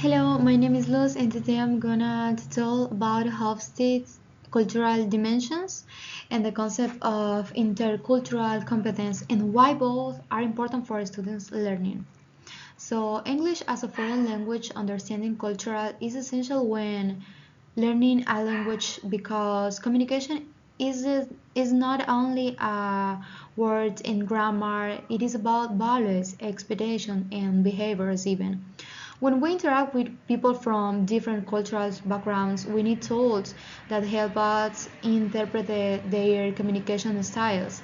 Hello, my name is Luz, and today I'm gonna tell about Hofstede's cultural dimensions and the concept of intercultural competence and why both are important for students' learning. So, English as a foreign language understanding cultural is essential when learning a language because communication is not only words and grammar, it is about values, expectation, and behaviors even. When we interact with people from different cultural backgrounds, we need tools that help us interpret their communication styles.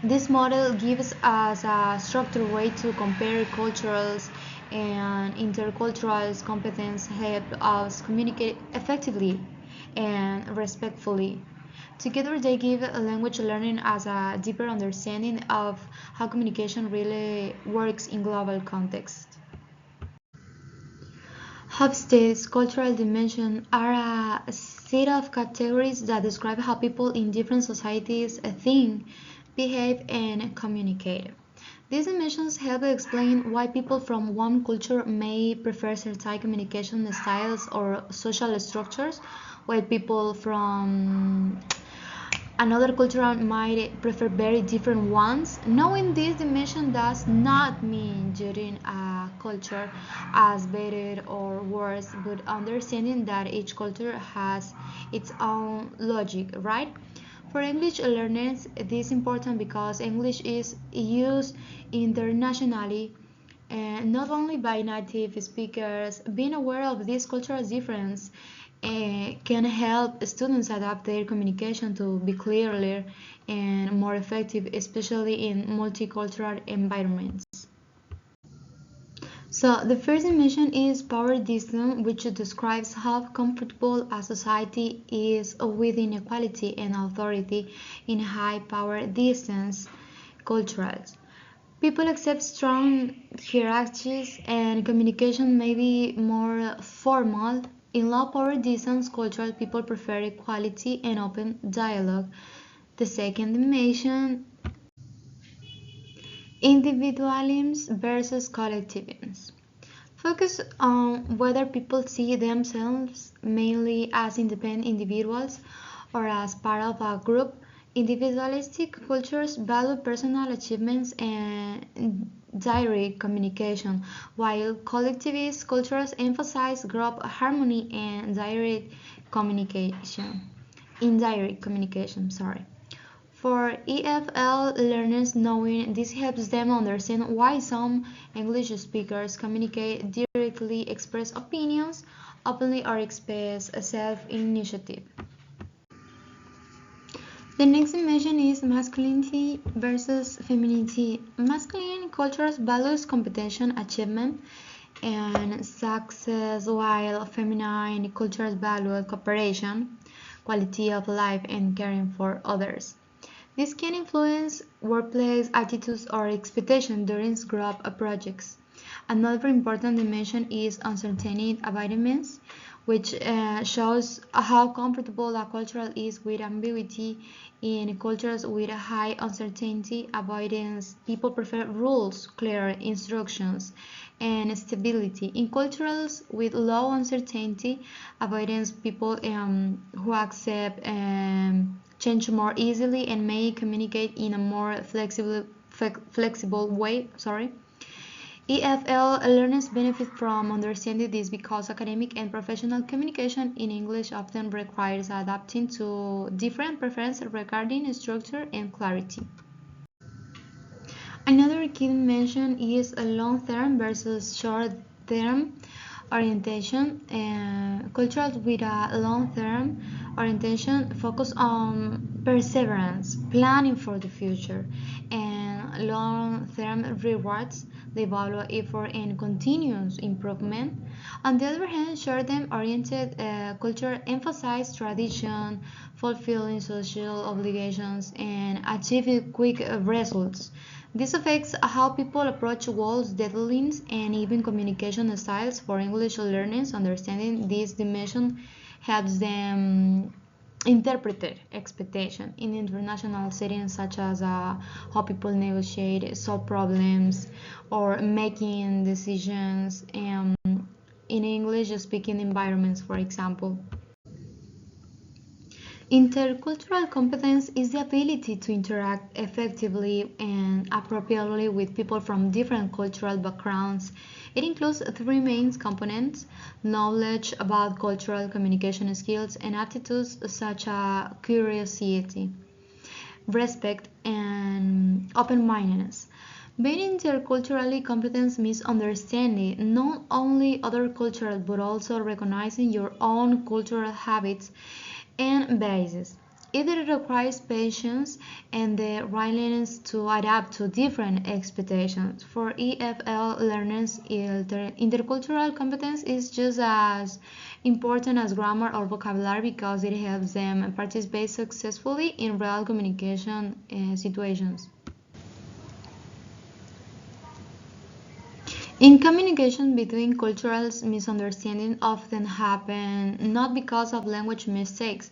This model gives us a structured way to compare cultures, and intercultural competence help us communicate effectively and respectfully. Together, they give language learning as a deeper understanding of how communication really works in global context. Hofstede's cultural dimensions are a set of categories that describe how people in different societies think, behave, and communicate. These dimensions help explain why people from one culture may prefer certain communication styles or social structures, while people from another culture might prefer very different ones. Knowing this dimension does not mean judging a culture as better or worse, but understanding that each culture has its own logic, right? For English learners, this is important because English is used internationally and not only by native speakers. Being aware of this cultural difference can help students adapt their communication to be clearer and more effective, especially in multicultural environments. So the first dimension is power distance, which describes how comfortable a society is with inequality and authority in high power distance cultures. People accept strong hierarchies and communication may be more formal. In low power distance cultures, people prefer equality and open dialogue. The second dimension, individualism versus collectivism. Focus on whether people see themselves mainly as independent individuals or as part of a group. Individualistic cultures value personal achievements and direct communication, while collectivist cultures emphasize group harmony and indirect communication, sorry. For EFL learners, knowing this helps them understand why some English speakers communicate directly, express opinions openly, or express self-initiative. The next dimension is masculinity versus femininity. Masculine cultures values competition, achievement, and success, while feminine cultures value cooperation, quality of life, and caring for others. This can influence workplace attitudes or expectations during group projects. Another important dimension is uncertainty avoidance, which shows how comfortable a culture is with ambiguity. In cultures with high uncertainty avoidance, people prefer rules, clear instructions, and stability. In cultures with low uncertainty avoidance, people who accept change more easily and may communicate in a more flexible way. EFL learners benefit from understanding this because academic and professional communication in English often requires adapting to different preferences regarding structure and clarity. Another key dimension is a long-term versus short-term orientation. Cultures with a long-term orientation focus on perseverance, planning for the future, and long-term rewards. They value effort and continuous improvement. On the other hand, short-term oriented culture emphasize tradition, fulfilling social obligations, and achieving quick results. This affects how people approach goals, deadlines, and even communication styles. For English learners, understanding this dimension helps them interpret expectation in international settings such as how people negotiate, solve problems, or making decisions. in English-speaking environments, for example. Intercultural competence is the ability to interact effectively and appropriately with people from different cultural backgrounds. It includes three main components: knowledge about cultural communication skills and attitudes such as curiosity, respect, and open mindedness. Being interculturally competent means understanding not only other cultures but also recognizing your own cultural habits and biases. It requires patience and the willingness to adapt to different expectations. For EFL learners, intercultural competence is just as important as grammar or vocabulary because it helps them participate successfully in real communication situations. In communication between cultures, misunderstandings often happen not because of language mistakes,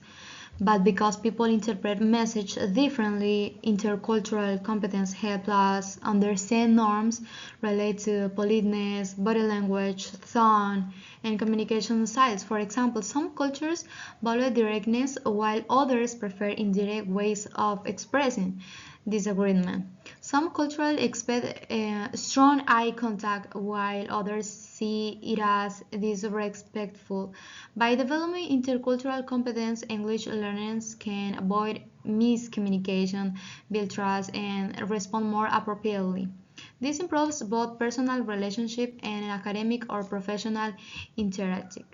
but because people interpret message differently. Intercultural competence helps us understand norms related to politeness, body language, tone, and communication styles. For example, some cultures value directness while others prefer indirect ways of expressing disagreement. Some cultures expect strong eye contact while others see it as disrespectful. By developing intercultural competence, English learners can avoid miscommunication, build trust, and respond more appropriately. This improves both personal relationship and academic or professional interaction.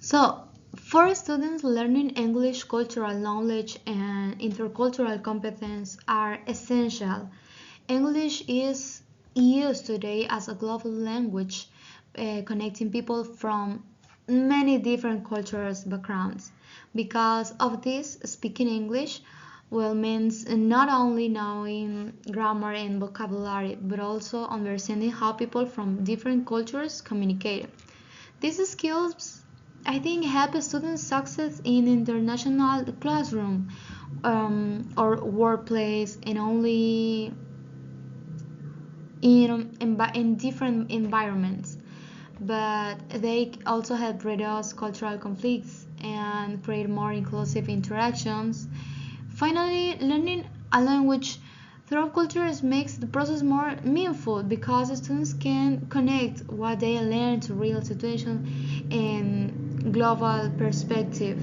So, for students, learning English, cultural knowledge and intercultural competence are essential. English is used today as a global language, connecting people from many different cultures backgrounds. Because of this, speaking English well means not only knowing grammar and vocabulary, but also understanding how people from different cultures communicate. These skills, I think, help students success in international classroom or workplace, and only in different environments. But they also help reduce cultural conflicts and create more inclusive interactions. Finally, learning a language through cultures makes the process more meaningful because students can connect what they learn to real situations and global perspective.